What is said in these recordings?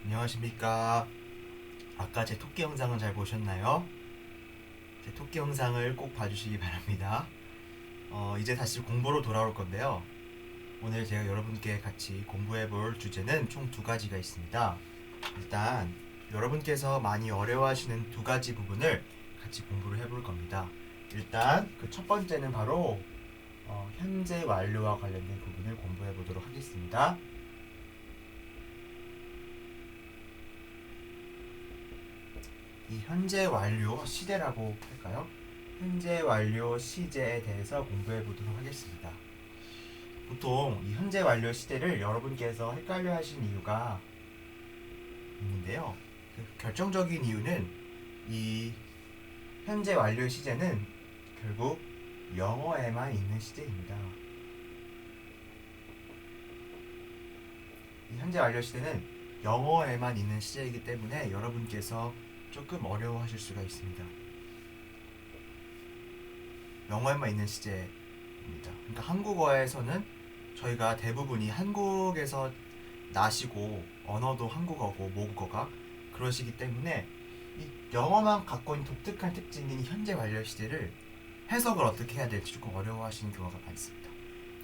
안녕하십니까. 아까 제 토끼 영상은 잘 보셨나요? 제 토끼 영상을 꼭 봐주시기 바랍니다. 이제 다시 공부로 돌아올 건데요. 오늘 제가 여러분께 같이 공부해 볼 주제는 총 두 가지가 있습니다. 일단 여러분께서 많이 어려워하시는 두 가지 부분을 같이 공부를 해볼 겁니다. 일단 그 첫 번째는 바로 현재 완료와 관련된 부분을 공부해 보도록 하겠습니다. 이 현재 완료 시제라고 할까요? 현재 완료 시제에 대해서 공부해 보도록 하겠습니다. 보통 이 현재 완료 시제를 여러분께서 헷갈려 하신 이유가 있는데요. 그 결정적인 이유는 이 현재 완료 시제는 결국 영어에만 있는 시제입니다. 이 현재 완료 시제는 영어에만 있는 시제이기 때문에 여러분께서 조금 어려워하실 수가 있습니다. 영어에만 있는 시제입니다. 그러니까 한국어에서는 저희가 대부분이 한국에서 나시고 언어도 한국어고 모국어가 그러시기 때문에 이 영어만 갖고 있는 독특한 특징인 현재 완료 시제를 해석을 어떻게 해야 될지 조금 어려워하시는 경우가 많습니다.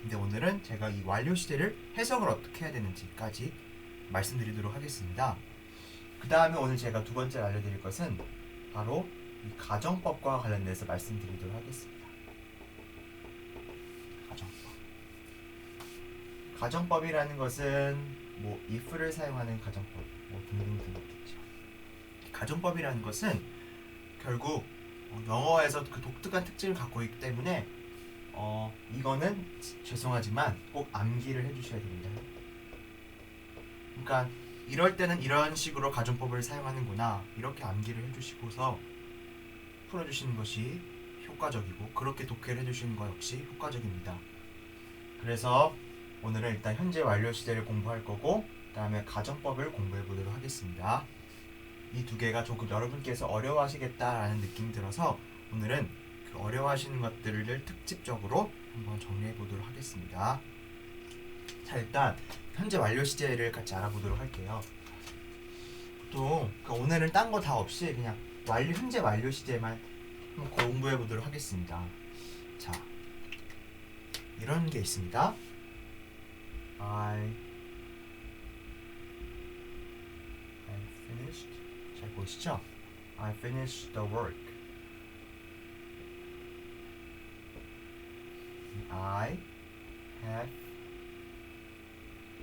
근데 오늘은 제가 이 완료 시제를 해석을 어떻게 해야 되는지까지 말씀드리도록 하겠습니다. 그 다음에 오늘 제가 두 번째 알려드릴 것은 바로 이 가정법과 관련돼서 말씀드리도록 하겠습니다. 가정법. 가정법이라는 것은 뭐 if를 사용하는 가정법, 뭐 등등등 있겠죠. 가정법이라는 것은 결국 영어에서 그 독특한 특징을 갖고 있기 때문에 이거는 죄송하지만 꼭 암기를 해주셔야 됩니다. 그러니까 이럴 때는 이런 식으로 가정법을 사용하는구나 이렇게 암기를 해주시고서 풀어주시는 것이 효과적이고 그렇게 독해를 해주시는 것 역시 효과적입니다. 그래서 오늘은 일단 현재 완료 시제를 공부할 거고 그 다음에 가정법을 공부해 보도록 하겠습니다. 이 두 개가 조금 여러분께서 어려워하시겠다라는 느낌이 들어서 오늘은 그 어려워하시는 것들을 특집적으로 한번 정리해 보도록 하겠습니다. 자, 일단 현재 완료 시제를 같이 알아보도록 할게요. 보통 오늘은 딴 거 다 없이 그냥 현재 완료 시제만 한번 공부해 보도록 하겠습니다. 자, 이런 게 있습니다. I finished. 잘 보시죠? I finished the work. I have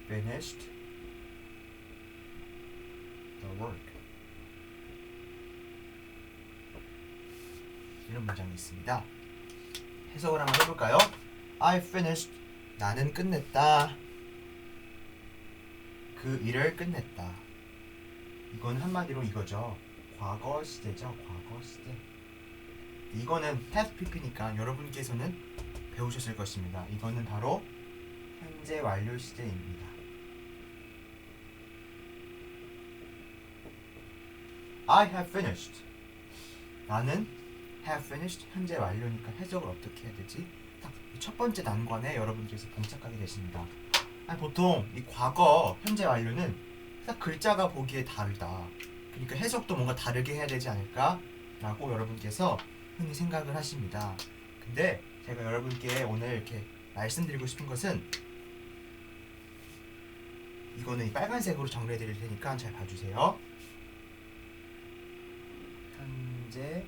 finished the work. 이런 문장이 있습니다. 해석을 한번 해볼까요? I finished. 나는 끝냈다. 그 일을 끝냈다. 이건 한마디로 이거죠. 과거 시제죠. 과거 시제. 이거는 past pp니까 여러분께서는 배우셨을 것입니다. 이거는 바로 현재 완료 시제입니다. I have finished. 나는 have finished. 현재 완료니까 해석을 어떻게 해야 되지? 딱 첫 번째 난관에 여러분께서 봉착하게 되십니다. 보통 이 과거 현재 완료는 딱 글자가 보기에 다르다. 그러니까 해석도 뭔가 다르게 해야 되지 않을까? 라고 여러분께서 흔히 생각을 하십니다. 근데 제가 여러분께 오늘 이렇게 말씀드리고 싶은 것은 이거는 이 빨간색으로 정리해 드릴 테니까 잘 봐주세요. 현재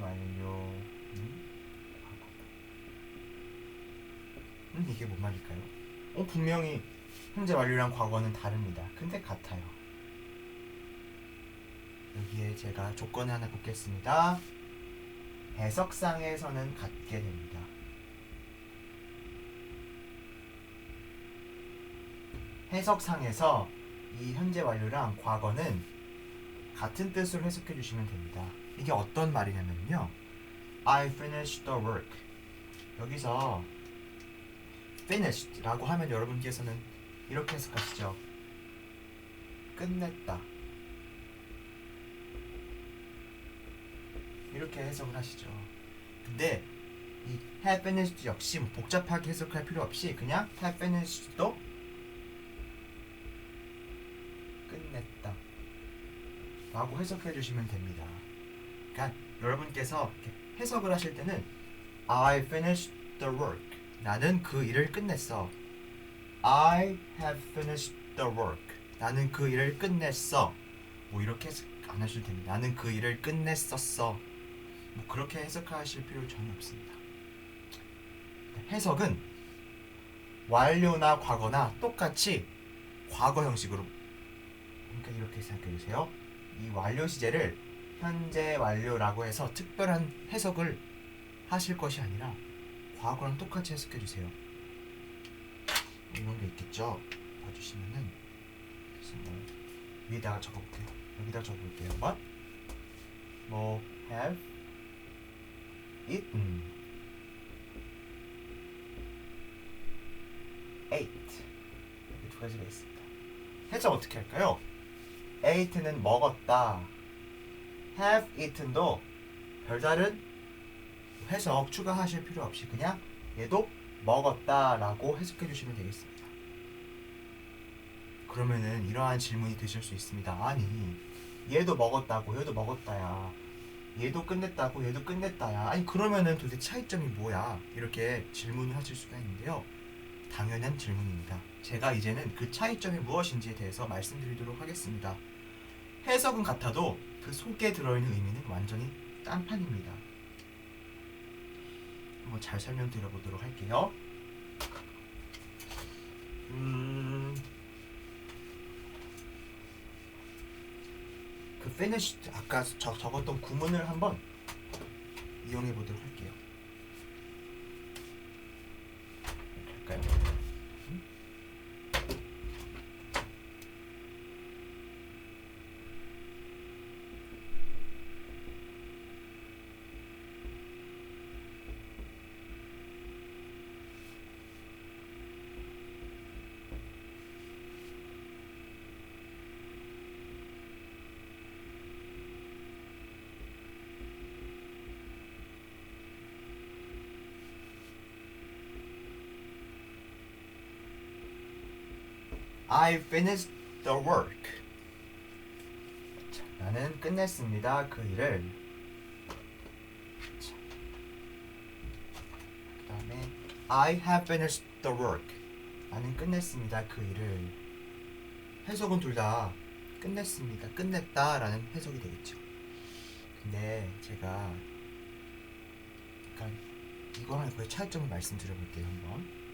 완료 이게 뭔 말일까요? 분명히 현재 완료랑 과거는 다릅니다. 근데 같아요. 여기에 제가 조건을 하나 긋겠습니다. 해석상에서는 같게 됩니다. 해석상에서 이 현재 완료랑 과거는 같은 뜻으로 해석해 주시면 됩니다. 이게 어떤 말이냐면요. I finished the work. 여기서 finished 라고 하면 여러분께서는 이렇게 해석하시죠. 끝냈다. 이렇게 해석을 하시죠. 근데 have finished 역시 뭐 복잡하게 해석할 필요 없이 그냥 have finished도 끝냈다 라고 해석해 주시면 됩니다. 그러니까 여러분께서 해석을 하실 때는 I finished the work. 나는 그 일을 끝냈어. I have finished the work. 나는 그 일을 끝냈어. 뭐 이렇게 안 하셔도 됩니다. 나는 그 일을 끝냈었어. 뭐 그렇게 해석하실 필요 전혀 없습니다. 해석은 완료나 과거나 똑같이 과거 형식으로, 그러니까 이렇게 생각해 주세요. 이 완료 시제를 현재 완료라고 해서 특별한 해석을 하실 것이 아니라 과거랑 똑같이 해석해 주세요. 이런 게 있겠죠? 봐주시면은 그래서 뭐 위에다가 적어볼게요. 여기다 적어볼게요. 한번 뭐 have eaten, ate 이렇게 두 가지가 있습니다. 해석 어떻게 할까요? ate는 먹었다. have eaten도 별다른 해석 추가하실 필요 없이 그냥 얘도 먹었다라고 해석해 주시면 되겠습니다. 그러면은 이러한 질문이 드실 수 있습니다. 아니 얘도 먹었다고 얘도 먹었다야, 얘도 끝냈다고 얘도 끝냈다야, 아니 그러면은 도대체 차이점이 뭐야, 이렇게 질문을 하실 수가 있는데요. 당연한 질문입니다. 제가 이제는 그 차이점이 무엇인지에 대해서 말씀드리도록 하겠습니다. 해석은 같아도 그 속에 들어있는 의미는 완전히 딴판입니다. 한번 잘 설명드려보도록 할게요. 그 finished 아까 적었던 구문을 한번 이용해 보도록 할게요. 이렇게 할까요? I finished the work. 자, 나는 끝냈습니다. 그 일을. 그 다음에 I have finished the work. 나는 끝냈습니다. 그 일을. 해석은 둘 다 끝냈습니다. 끝냈다 라는 해석이 되겠죠. 근데 제가 약간 이거랑 그의 차이점을 말씀드려볼게요. 한번.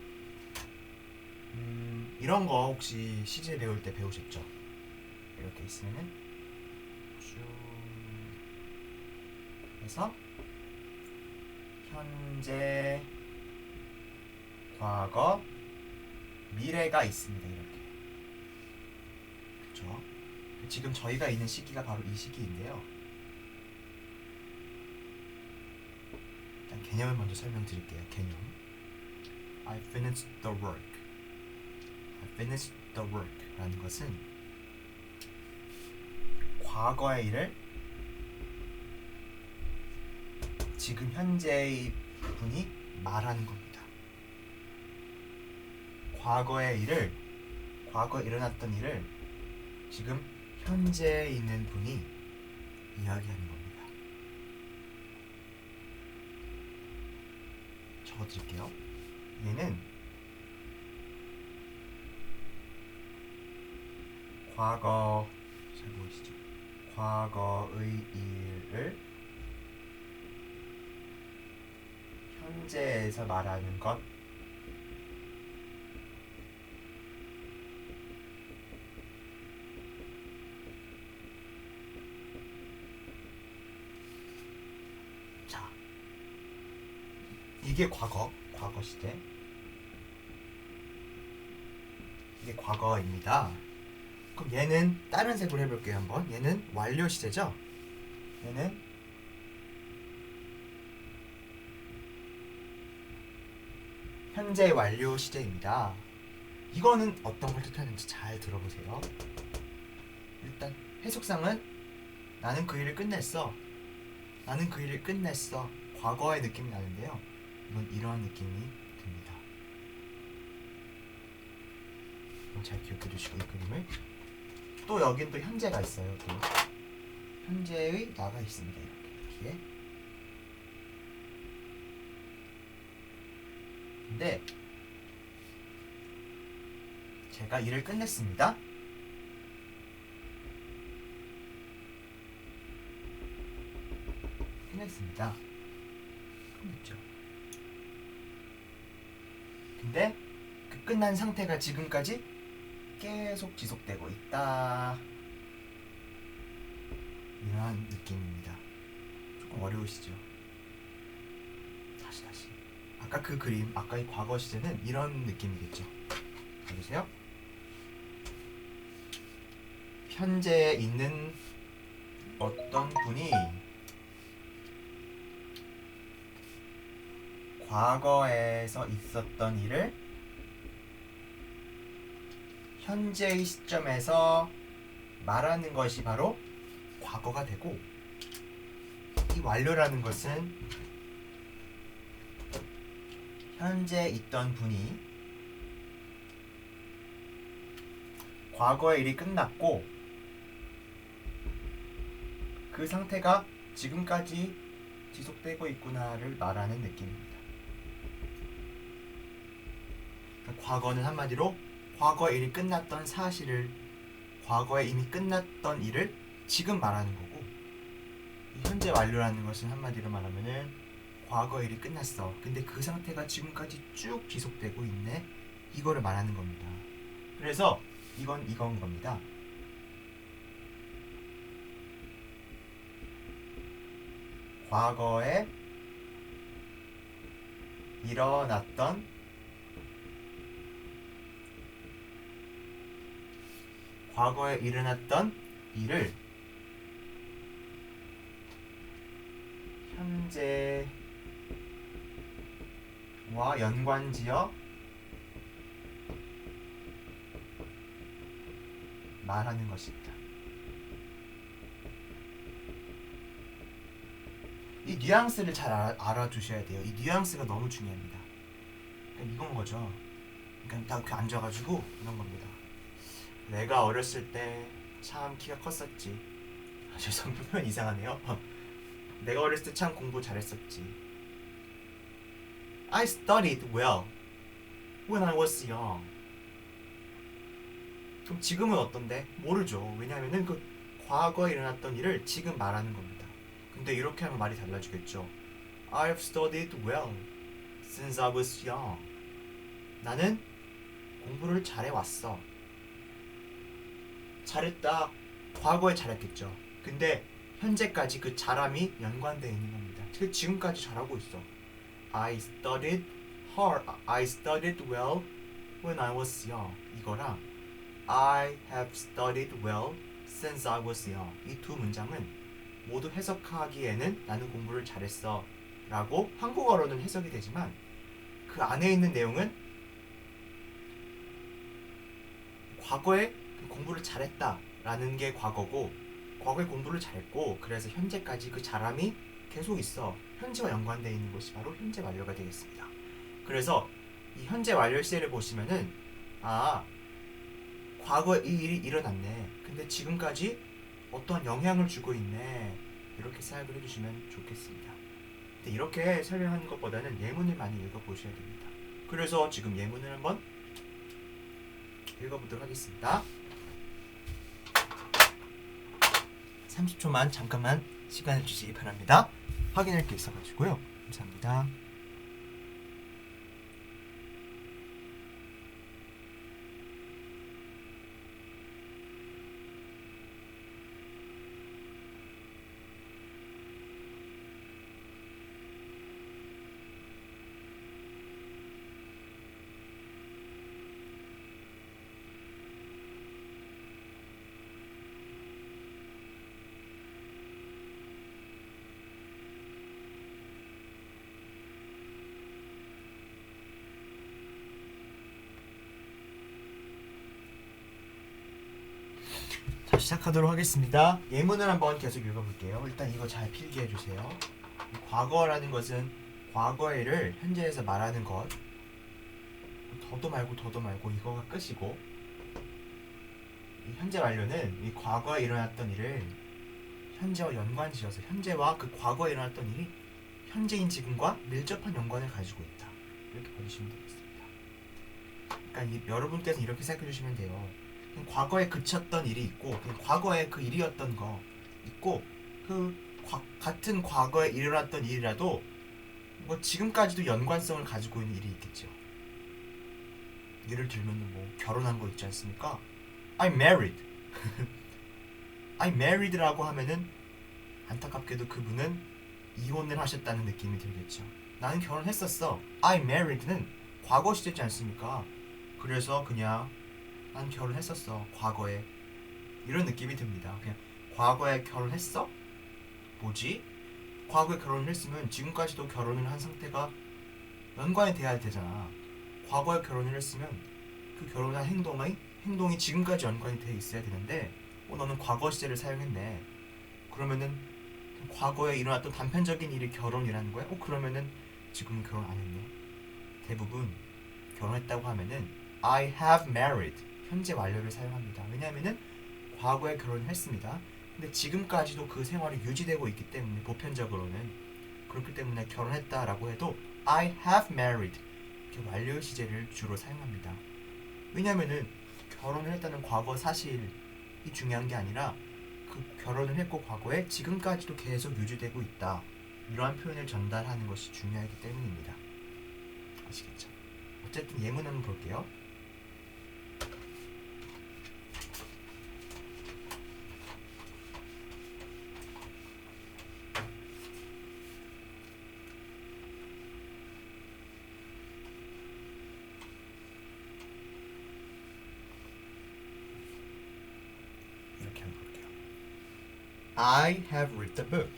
이런 거 혹시 시제 배울 때 배우셨죠? 이렇게 있으면은 쭉 해서 현재, 과거, 미래가 있습니다. 이렇게. 그렇죠? 지금 저희가 있는 시기가 바로 이 시기인데요. 일단 개념을 먼저 설명드릴게요. 개념. I finished the work. finish the work 라는 것은 과거의 일을 지금 현재의 분이 말하는 겁니다. 과거의 일을, 과거에 일어났던 일을 지금 현재에 있는 분이 이야기하는 겁니다. 적어드릴게요. 얘는 과거, 잘 보이시죠? 과거의 일을 현재에서 말하는 것. 자, 이게 과거 시제. 이게 과거입니다. 그럼 얘는 다른 색으로 해볼게요. 한번. 얘는 완료 시제죠. 얘는 현재 완료 시제입니다. 이거는 어떤 걸 뜻하는지 잘 들어보세요. 일단 해석상은 나는 그 일을 끝냈어. 나는 그 일을 끝냈어. 과거의 느낌이 나는데요. 이건 이러한 느낌이 듭니다. 잘 기억해 주시고 이 그림을 또 여긴 또 현재가 있어요. 또 현재의 나가 있습니다. 이렇게 근데 제가 일을 끝냈습니다. 끝냈죠. 근데 그 끝난 상태가 지금까지 계속 지속되고 있다. 이러한 느낌입니다. 조금 어려우시죠? 다시 아까 그 그림, 아까 이 과거 시제는 이런 느낌이겠죠. 보세요. 현재에 있는 어떤 분이 과거에서 있었던 일을 현재의 시점에서 말하는 것이 바로 과거가 되고, 이 완료라는 것은 현재 있던 분이 과거의 일이 끝났고 그 상태가 지금까지 지속되고 있구나를 말하는 느낌입니다. 과거는 한마디로 과거의 일이 끝났던 사실을, 과거에 이미 끝났던 일을 지금 말하는 거고, 이 현재 완료라는 것은 한마디로 말하면은 과거의 일이 끝났어. 근데 그 상태가 지금까지 쭉 지속되고 있네. 이거를 말하는 겁니다. 그래서 이건 겁니다. 과거에 일어났던 일을 현재와 연관지어 말하는 것입니다. 이 뉘앙스를 잘 알아두셔야 돼요. 이 뉘앙스가 너무 중요합니다. 그러니까 이건 거죠. 그러니까 딱 앉아가지고 이런 겁니다. 내가 어렸을 때 참 키가 컸었지. 죄송해요. 표현 이상하네요. 내가 어렸을 때 참 공부 잘했었지. I studied well when I was young. 그럼 지금은 어떤데? 모르죠. 왜냐하면은 그 과거에 일어났던 일을 지금 말하는 겁니다. 근데 이렇게 하면 말이 달라지겠죠. I've studied well since I was young. 나는 공부를 잘해왔어. 잘했다. 과거에 잘했겠죠. 근데 현재까지 그 잘함이 연관되어 있는 겁니다. 지금까지 잘하고 있어. I studied well when I was young. 이거랑 I have studied well since I was young. 이 두 문장은 모두 해석하기에는 나는 공부를 잘했어 라고 한국어로는 해석이 되지만 그 안에 있는 내용은 과거에 공부를 잘했다 라는 게 과거고, 과거에 공부를 잘했고 그래서 현재까지 그 잘함이 계속 있어. 현재와 연관되어 있는 것이 바로 현재 완료가 되겠습니다. 그래서 이 현재 완료 시제를 보시면은 과거에 이 일이 일어났네. 근데 지금까지 어떤 영향을 주고 있네. 이렇게 생각을 해주시면 좋겠습니다. 근데 이렇게 설명하는 것보다는 예문을 많이 읽어보셔야 됩니다. 그래서 지금 예문을 한번 읽어보도록 하겠습니다. 30초만 잠깐만 시간을 주시기 바랍니다. 확인할 게 있어가지고요. 감사합니다. 자, 시작하도록 하겠습니다. 예문을 한번 계속 읽어볼게요. 일단 이거 잘 필기해주세요. 과거라는 것은 과거에를 현재에서 말하는 것, 더도 말고 이거가 끝이고, 이 현재 완료는 이 과거에 일어났던 일을 현재와 연관지어서 현재와 그 과거에 일어났던 일이 현재인 지금과 밀접한 연관을 가지고 있다. 이렇게 봐주시면 되겠습니다. 그러니까 여러분께서 이렇게 생각해 주시면 돼요. 그냥 과거에 그쳤던 일이 있고, 그냥 과거에 그 일이었던 거 있고, 같은 과거에 일어났던 일이라도 뭐 지금까지도 연관성을 가지고 있는 일이 있겠죠. 예를 들면 뭐 결혼한 거 있지 않습니까? I'm married. I'm married라고 하면은 안타깝게도 그분은 이혼을 하셨다는 느낌이 들겠죠. 나는 결혼했었어. I'm married는 과거 시제지 않습니까? 그래서 그냥 난 결혼했었어. 과거에. 이런 느낌이 듭니다. 그냥 과거에 결혼했어? 뭐지? 과거에 결혼을 했으면 지금까지도 결혼을 한 상태가 연관이 돼야 되잖아. 과거에 결혼을 했으면 그 결혼한 행동이 지금까지 연관이 돼 있어야 되는데 너는 과거 시제를 사용했네. 그러면은 과거에 일어났던 단편적인 일이 결혼이라는 거야? 그러면은 지금은 결혼 안 했네. 대부분 결혼했다고 하면은 I have married 현재 완료를 사용합니다. 왜냐하면은 과거에 결혼을 했습니다. 근데 지금까지도 그 생활이 유지되고 있기 때문에 보편적으로는 그렇기 때문에 결혼했다라고 해도 I have married 이렇게 완료 시제를 주로 사용합니다. 왜냐하면은 결혼을 했다는 과거 사실이 중요한 게 아니라 그 결혼을 했고 과거에 지금까지도 계속 유지되고 있다. 이러한 표현을 전달하는 것이 중요하기 때문입니다. 아시겠죠? 어쨌든 예문 한번 볼게요. 이렇게 한번 볼게요. I have read the book.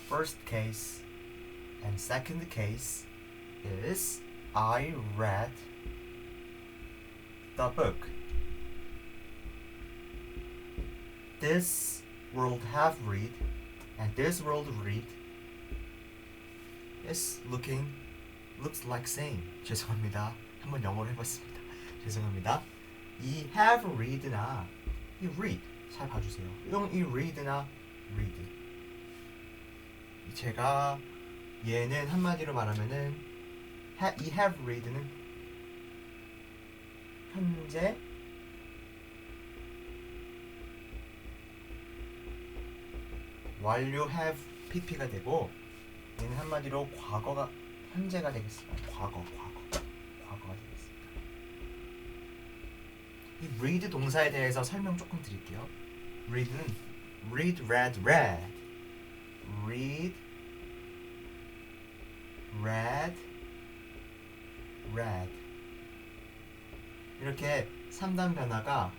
First case and second case is I read the book. This world have read and this world read is looks like same. 죄송합니다. 한번 영어로 해봤습니다. 죄송합니다. 이 have read나 이 read 잘 봐주세요. 이 read나 read. 제가 얘는 한마디로 말하면은 이 have read는 현재 완료 have pp가 되고 얘는 한마디로 과거가 현재가 되겠습니다. 과거가 되겠습니다. 이 read 동사에 대해서 설명 조금 드릴게요. read는 read, read, read. read, read, read. 이렇게 3단 변화가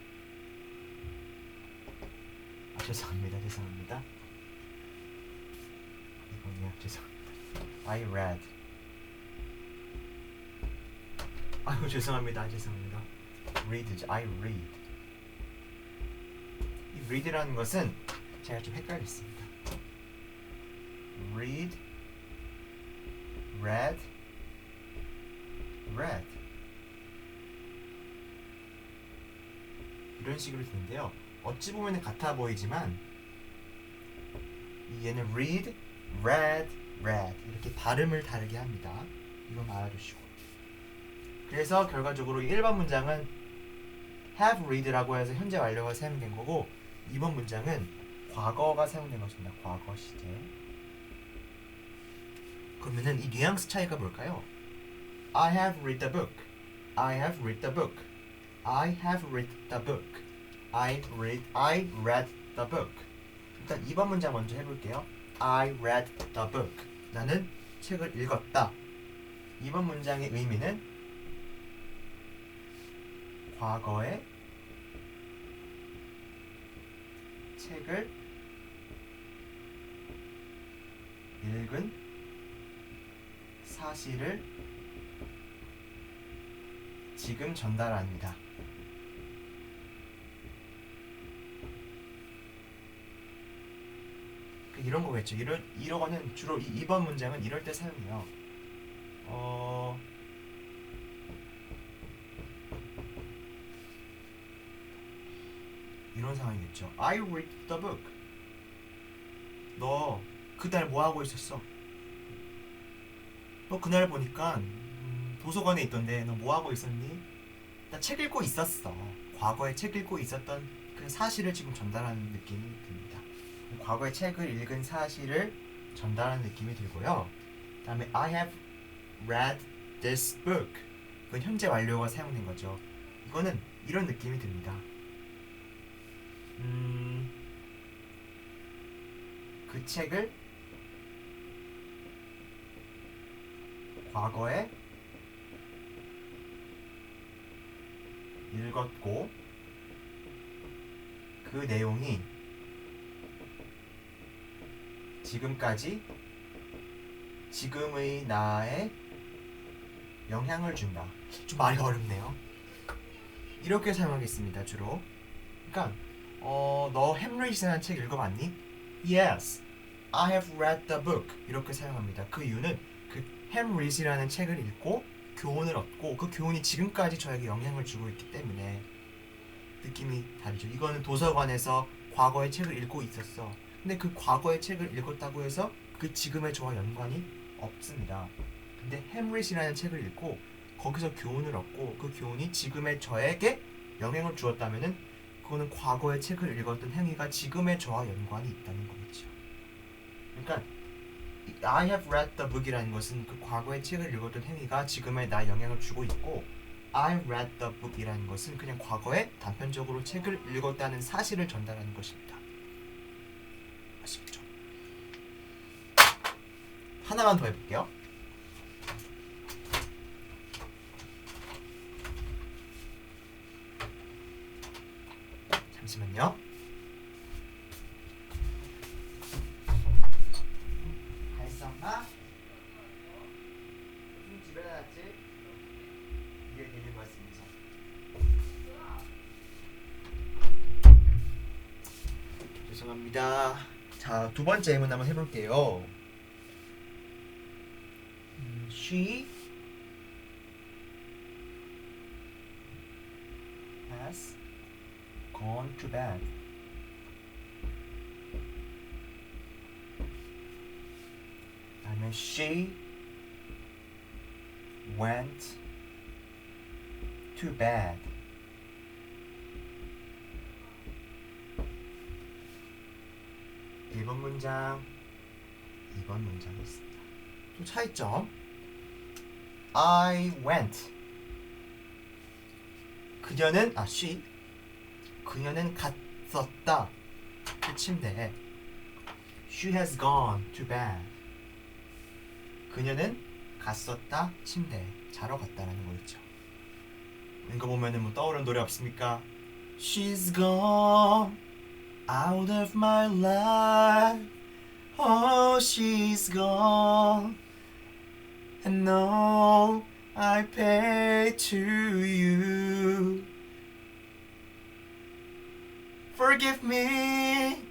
죄송합니다. 이거요. 죄송합니다. I read. 아유 죄송합니다. read, I read. 이 read라는 것은 제가 좀 헷갈렸습니다. read, read, read. 이런 식으로 되는데요. 어찌 보면 같아 보이지만 얘는 read, read, read 이렇게 발음을 다르게 합니다. 이건 알아두시고. 그래서 결과적으로 1번 문장은 have read라고 해서 현재 완료가 사용된 거고 2번 문장은 과거가 사용된 것입니다. 과거 시제. 그러면은 이 뉘앙스 차이가 뭘까요? I have read the book. I have read the book. I have read the book. I read the book. 일단 2번 문장 먼저 해볼게요. I read the book. 나는 책을 읽었다. 2번 문장의 의미는 과거에 책을 읽은 사실을 지금 전달합니다. 이런 거겠죠. 이러거는 주로 2번 문장은 이럴 때 사용해요. 이런 상황이겠죠. I read the book. 너 그날 뭐 하고 있었어? 너 그날 보니까 도서관에 있던데 너 뭐 하고 있었니? 나 책 읽고 있었어. 과거에 책 읽고 있었던 그 사실을 지금 전달하는 느낌이 듭니다. 과거에 책을 읽은 사실을 전달하는 느낌이 들고요. 다음에 I have read this book. 그건 현재 완료가 사용된 거죠. 이거는 이런 느낌이 듭니다. 그 책을 과거에 읽었고 그 내용이 지금까지 지금의 나에 영향을 준다. 좀 말이 어렵네요. 이렇게 사용하겠습니다. 주로. 그러니까 너 햄릿이라는 책 읽어봤니? Yes, I have read the book. 이렇게 사용합니다. 그 이유는 그 햄릿이라는 책을 읽고 교훈을 얻고 그 교훈이 지금까지 저에게 영향을 주고 있기 때문에 느낌이 다르죠. 이거는 도서관에서 과거의 책을 읽고 있었어. 근데 그 과거의 책을 읽었다고 해서 그 지금의 저와 연관이 없습니다. 근데 햄릿이라는 책을 읽고 거기서 교훈을 얻고 그 교훈이 지금의 저에게 영향을 주었다면은 그거는 과거의 책을 읽었던 행위가 지금의 저와 연관이 있다는 거겠죠. 그러니까 I have read the book이라는 것은 그 과거의 책을 읽었던 행위가 지금의 나에 영향을 주고 있고 I read the book이라는 것은 그냥 과거에 단편적으로 책을 읽었다는 사실을 전달하는 것입니다. 아시겠죠? 하나만 더 해볼게요. 잠시만요. 했었나? 무슨 집에 놨지? 이게 되는 것 같습니다. 죄송합니다. 자, 두 번째 예문 한번 해볼게요. She has gone to bed. 다음에 she went to bed. (1번) 문장, (2번) 문장이 있습니다. 또 차이점. I went. 그녀는 she 그녀는 갔었다 그 침대에. She has gone to bed. 그녀는 갔었다 침대에 자러 갔다라는 거겠죠. 이거 보면은 뭐 떠오르는 노래 없습니까? She's gone out of my life. Oh, she's gone. And no, I pay to you. Forgive me.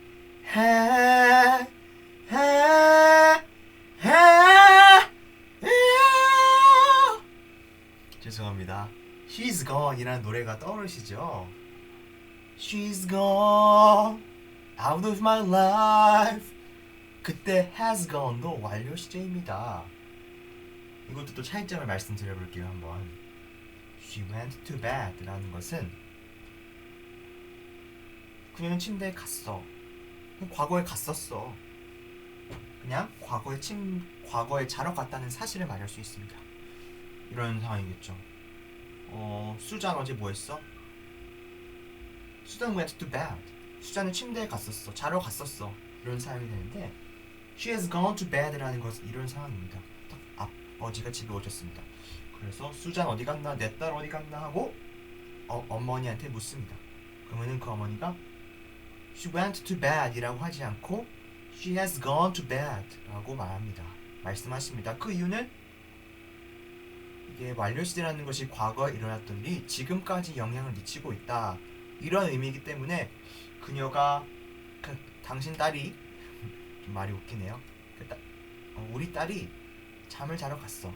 죄송합니다. She's gone 이라는 노래가 떠오르시죠? She's gone out of my life. 그때 has gone도 완료 시제입니다. 이것도 또 차이점을 말씀드려볼게요. 한번. She went to bed 라는 것은 그녀는 침대에 갔어. 과거에 갔었어. 그냥 과거에 자러 갔다는 사실을 말할 수 있습니다. 이런 상황이겠죠. 수잔 어제 뭐 했어? 수잔 went to bed. 수잔은 침대에 갔었어. 자러 갔었어. 이런 사용이 되는데 She has gone to bed라는 것은 이런 상황입니다. 아버지가 집에 오셨습니다. 그래서 수잔 어디 갔나? 내 딸 어디 갔나? 하고 어머니한테 묻습니다. 그러면은 그 어머니가 She went to bed 이라고 하지 않고 She has gone to bed 라고 말합니다. 말씀하십니다. 그 이유는 이게 완료시제라는 것이 과거에 일어났던 일이 지금까지 영향을 미치고 있다. 이런 의미이기 때문에 그녀가 당신 딸이 좀 말이 웃기네요. 우리 딸이 잠을 자러 갔어.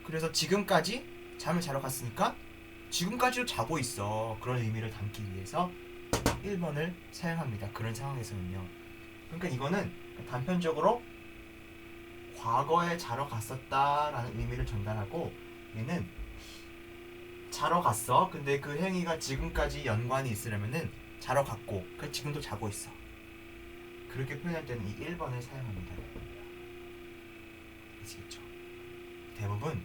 그래서 지금까지 잠을 자러 갔으니까 지금까지도 자고 있어. 그런 의미를 담기 위해서 1번을 사용합니다. 그런 상황에서는요. 그러니까 이거는 단편적으로 과거에 자러 갔었다라는 의미를 전달하고, 얘는 자러 갔어. 근데 그 행위가 지금까지 연관이 있으려면은 자러 갔고 지금도 자고 있어. 그렇게 표현할 때는 이 1번을 사용합니다. 아시겠죠? 대부분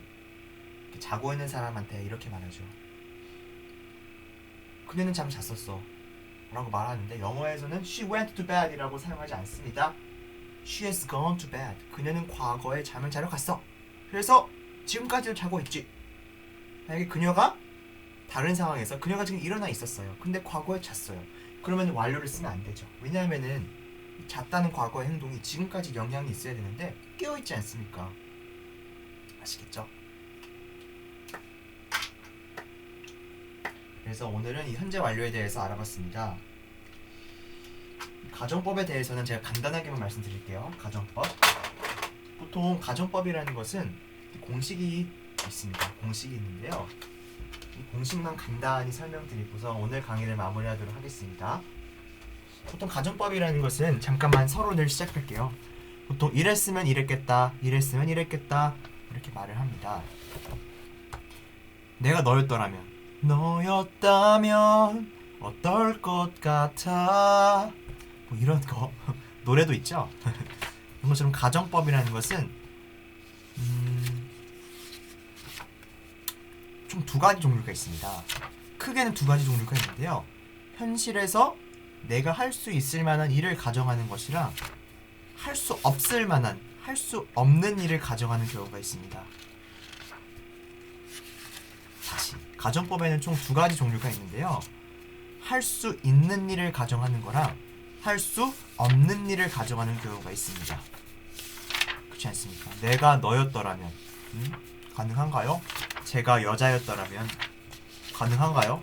자고 있는 사람한테 이렇게 말하죠. 그녀는 잠 잤었어 라고 말하는데, 영어에서는 she went to bed 이라고 사용하지 않습니다. She has gone to bed. 그녀는 과거에 잠을 자러 갔어. 그래서 지금까지도 자고 있지. 만약에 그녀가 다른 상황에서 그녀가 지금 일어나 있었어요. 근데 과거에 잤어요. 그러면 완료를 쓰면 안 되죠. 왜냐하면은 잤다는 과거의 행동이 지금까지 영향이 있어야 되는데 깨어있지 않습니까? 아시겠죠? 그래서 오늘은 이 현재 완료에 대해서 알아봤습니다. 가정법에 대해서는 제가 간단하게만 말씀드릴게요. 가정법. 보통 가정법이라는 것은 공식이 있습니다. 공식이 있는데요. 이 공식만 간단히 설명드리고서 오늘 강의를 마무리하도록 하겠습니다. 보통 가정법이라는 것은, 잠깐만 서론을 시작할게요. 보통 이랬으면 이랬겠다, 이랬으면 이랬겠다 이렇게 말을 합니다. 내가 너였더라면 어떨 것 같아, 뭐 이런 거 노래도 있죠. 이런 것처럼 가정법이라는 것은 총 두 가지 종류가 있습니다. 크게는 두 가지 종류가 있는데요. 현실에서 내가 할 수 있을 만한 일을 가정하는 것이랑 할 수 없을 만한, 할 수 없는 일을 가정하는 경우가 있습니다. 다시, 가정법에는 총 두 가지 종류가 있는데요. 할 수 있는 일을 가정하는 거랑 할 수 없는 일을 가정하는 경우가 있습니다. 그렇지 않습니까? 내가 너였더라면 가능한가요? 제가 여자였더라면 가능한가요?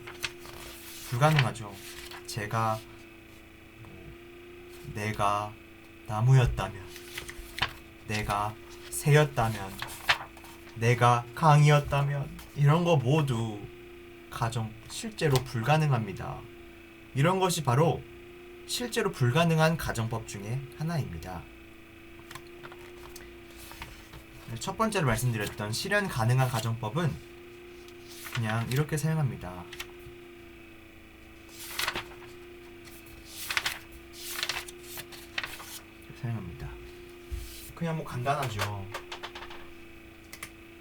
불가능하죠. 내가 나무였다면, 내가 새였다면, 내가 강이었다면, 이런 거 모두 실제로 불가능합니다. 이런 것이 바로 실제로 불가능한 가정법 중에 하나입니다. 첫 번째로 말씀드렸던 실현 가능한 가정법은 그냥 이렇게 사용합니다. 그냥 뭐 간단하죠.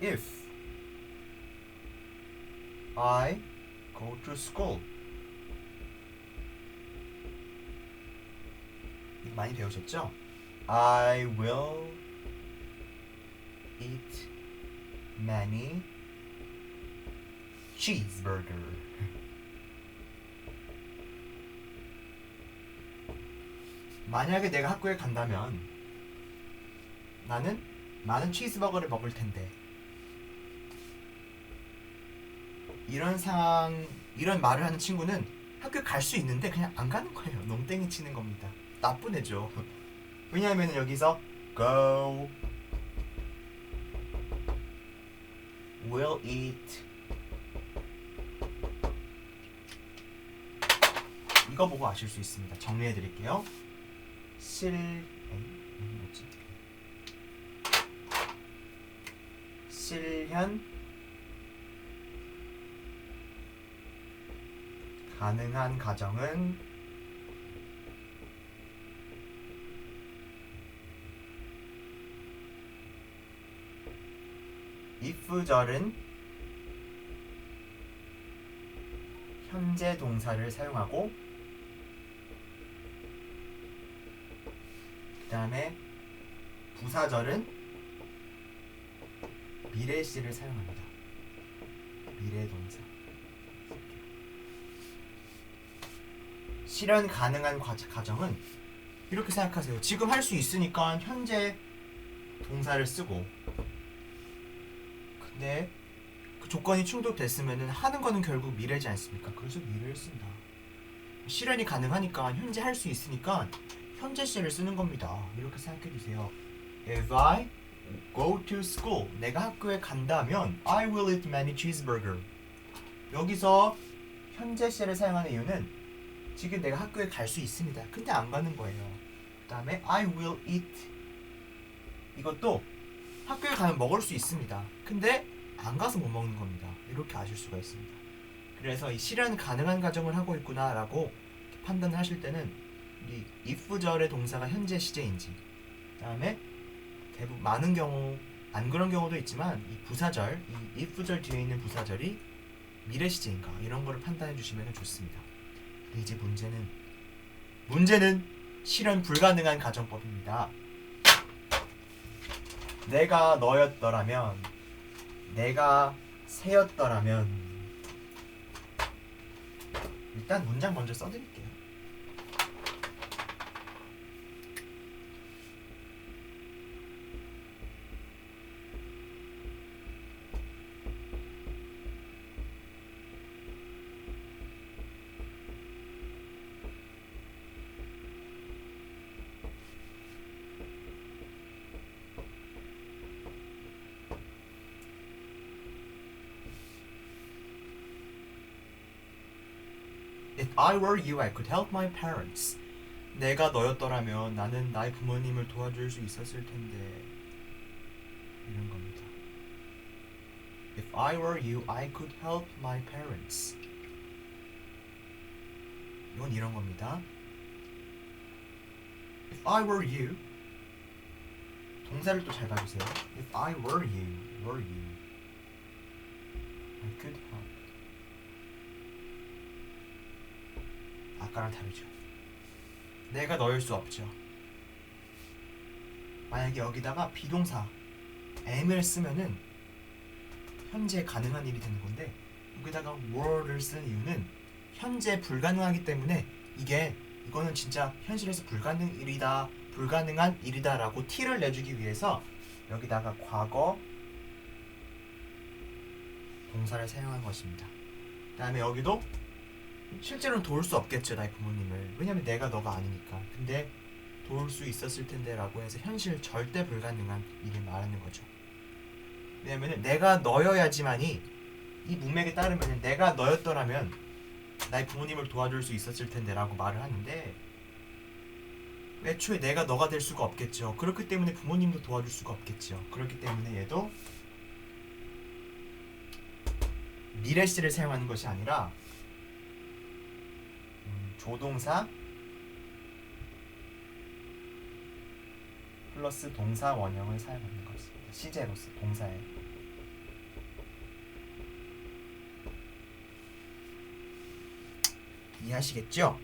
If I go to school. 많이 배우셨죠? I will eat many cheeseburger. 만약에 내가 학교에 간다면 나는 많은 치즈버거를 먹을 텐데, 이런 말을 하는 친구는 학교에 갈 수 있는데 그냥 안 가는 거예요. 농땡이 치는 겁니다. 나쁜 애죠. 왜냐하면 여기서 go, will eat, 이거 보고 아실 수 있습니다. 정리해 드릴게요. 실현 가능한 가정은 if절은 현재 동사를 사용하고, 그 다음에 부사절은 미래시를 사용합니다. 미래동사. 실현 가능한 가정은 이렇게 생각하세요. 지금 할 수 있으니까 현재 동사를 쓰고, 그 네. 그 조건이 충족됐으면은 하는 거는 결국 미래지 않습니까? 그래서 미래를 쓴다. 실현이 가능하니까 현재 할 수 있으니까 현재 시를 쓰는 겁니다. 이렇게 생각해 주세요. If I go to school, 내가 학교에 간다면 I will eat many cheeseburger. 여기서 현재 시를 사용하는 이유는 지금 내가 학교에 갈 수 있습니다. 근데 안 가는 거예요. 그 다음에 I will eat. 이것도 학교에 가면 먹을 수 있습니다. 근데 안 가서 못 먹는 겁니다. 이렇게 아실 수가 있습니다. 그래서 이 실현 가능한 가정을 하고 있구나라고 판단을 하실 때는 이 if절의 동사가 현재 시제인지, 그다음에 대부분 많은 경우 안 그런 경우도 있지만 이 부사절, 이 if절 뒤에 있는 부사절이 미래 시제인가 이런 거를 판단해 주시면 좋습니다. 근데 이제 문제는 실현 불가능한 가정법입니다. 내가 너였더라면, 내가 새였더라면. 일단 문장 먼저 써드릴게요. If I were you, I could help my parents. 내가 너였더라면 나는 나의 부모님을 도와줄 수 있었을 텐데. 이런 겁니다. If I were you, I could help my parents. 이건 이런 겁니다. If I were you, 동사를 또 잘 봐주세요. If I were you, I could help. 아까랑 다르죠. 내가 너일 수 없죠. 만약에 여기다가 비동사 am을 쓰면은 현재 가능한 일이 되는 건데, 여기다가 were를 쓴 이유는 현재 불가능하기 때문에 이거는 진짜 현실에서 불가능한 일이다라고 티를 내주기 위해서 여기다가 과거 동사를 사용한 것입니다. 그 다음에 여기도 실제로는 도울 수 없겠죠, 나의 부모님을. 왜냐면 내가 너가 아니니까. 근데 도울 수 있었을 텐데 라고 해서 현실 절대 불가능한 일을 말하는 거죠. 왜냐면 내가 너여야지만이, 이 문맥에 따르면 내가 너였더라면 나의 부모님을 도와줄 수 있었을 텐데 라고 말을 하는데, 애초에 내가 너가 될 수가 없겠죠. 그렇기 때문에 부모님도 도와줄 수가 없겠죠. 그렇기 때문에 얘도 미래시를 사용하는 것이 아니라 조동사 플러스 동사 원형을 사용하는 것입니다. 시제로서 동사에. 이해하시겠죠?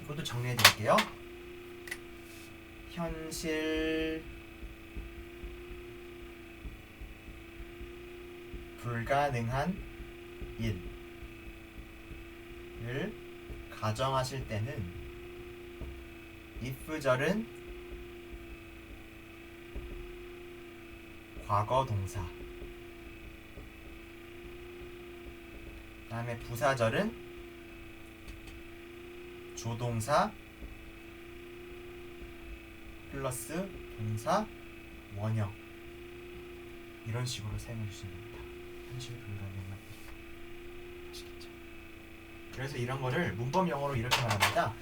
이것도 정리해 드릴게요. 현실 불가능한 일을 가정하실 때는 if절은 과거 동사, 그 다음에 부사절은 조동사 플러스 동사 원형, 이런 식으로 사용해 주시면 됩니다. 현실 불가능한 일. 아시겠죠? 그래서 이런 거를 문법 영어로 이렇게 말합니다.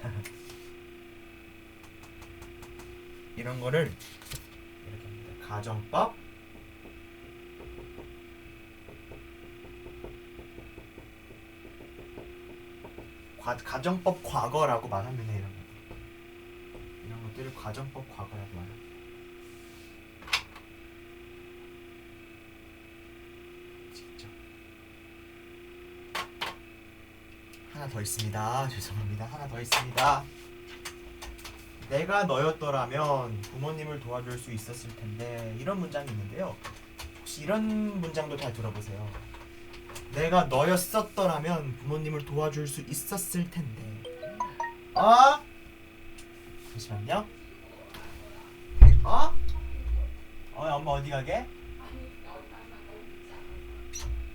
이런 거를 이렇게 합니다. 가정법 가정법 과거라고 말하면 해요. 이런 것들을 가정법 과거라고 말합니다. 아시겠죠? 하나 더 있습니다. 죄송합니다. 하나 더 있습니다. 내가 너였더라면 부모님을 도와줄 수 있었을 텐데, 이런 문장이 있는데요. 혹시 이런 문장도 잘 들어보세요. 내가 너였었더라면 부모님을 도와줄 수 있었을 텐데. 잠시만요. 엄마 어디 가게?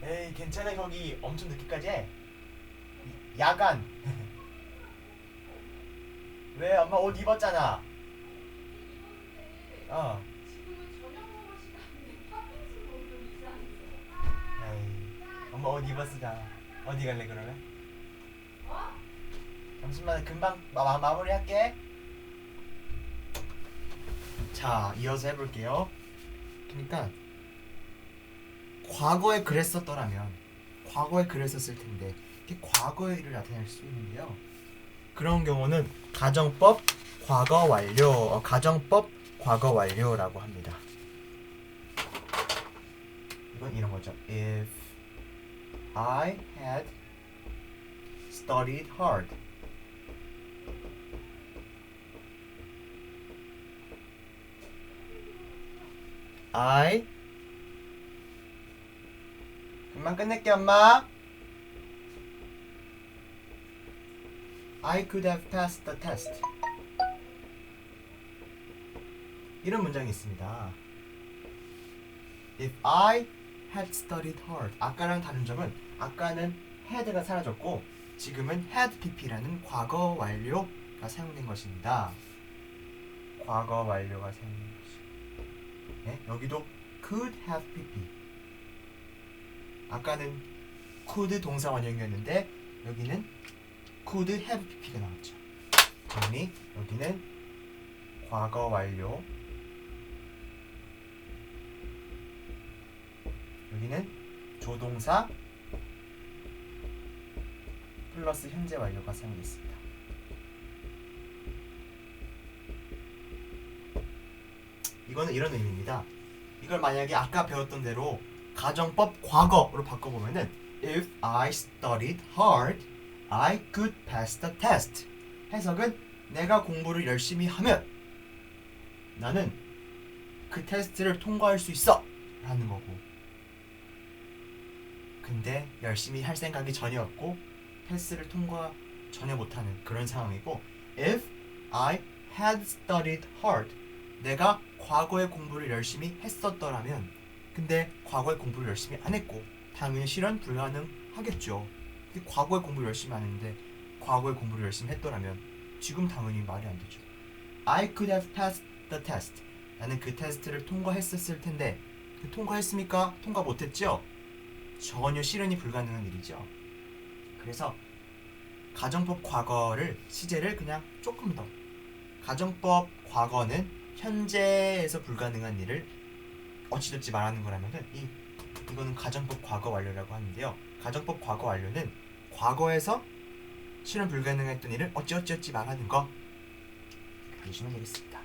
에이 괜찮아 거기 엄청 늦게까지 해. 야간. 왜 엄마 옷 입었잖아. 어. 에이 엄마 옷 입었으잖아. 어디 갈래 그러면? 잠시만 금방 마무리할게. 자 이어서 해볼게요. 그러니까 과거에 그랬었더라면 과거에 그랬었을 텐데 이렇게 과거의 일을 나타낼 수 있는데요. 그런 경우는 가정법 과거 완료 가정법 과거 완료라고 합니다. 이건 이런 거죠. If I had studied hard. 금방 끝낼게 엄마. I could have passed the test. 이런 문장이 있습니다. If I had studied hard. 아까랑 다른 점은 아까는 had가 사라졌고 지금은 had pp라는 과거 완료가 사용된 것입니다. 과거 완료가 사용된 것입니다. 네? 여기도 could have pp. 아까는 could 동사 원형이었는데 여기는 could have pp가 나왔죠. 정리. 여기는 과거 완료. 여기는 조동사 플러스 현재 완료가 사용됐습니다. 이거는 이런 의미입니다. 이걸 만약에 아까 배웠던 대로 가정법 과거로 바꿔보면은 If I studied hard, I could pass the test. 해석은 내가 공부를 열심히 하면 나는 그 테스트를 통과할 수 있어 라는 거고, 근데 열심히 할 생각이 전혀 없고 테스트를 통과 전혀 못하는 그런 상황이고, If I had studied hard, 내가 과거에 공부를 열심히 했었더라면, 근데 과거에 공부를 열심히 안 했고 당연히 실현 불가능하겠죠. 근데 과거에 공부를 열심히 안 했는데 과거에 공부를 열심히 했더라면 지금 당연히 말이 안 되죠. I could have passed the test. 나는 그 테스트를 통과했었을 텐데 통과했습니까? 통과 못했죠? 전혀 실현이 불가능한 일이죠. 그래서 가정법 과거를 시제를 그냥 조금 더, 가정법 과거는 현재에서 불가능한 일을 어찌됐지 말하는 거라면은 이거는 가정법 과거 완료라고 하는데요. 가정법 과거 완료는 과거에서 실현 불가능했던 일을 어찌어찌 말하는 거 보시면 되겠습니다.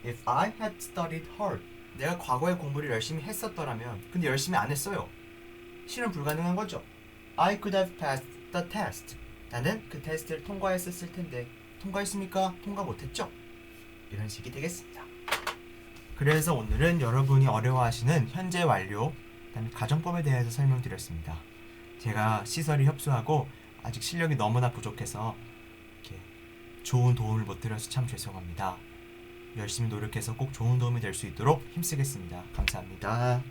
If I had studied hard, 내가 과거에 공부를 열심히 했었더라면, 근데 열심히 안 했어요. 실현 불가능한 거죠. I could have passed the test. 나는 그 테스트를 통과했었을 텐데 통과했습니까? 통과 못했죠? 이런 식이 되겠습니다. 그래서 오늘은 여러분이 어려워하시는 현재 완료, 그다음에 가정법에 대해서 설명드렸습니다. 제가 시설이 협소하고 아직 실력이 너무나 부족해서 이렇게 좋은 도움을 못 드려서 참 죄송합니다. 열심히 노력해서 꼭 좋은 도움이 될 수 있도록 힘쓰겠습니다. 감사합니다.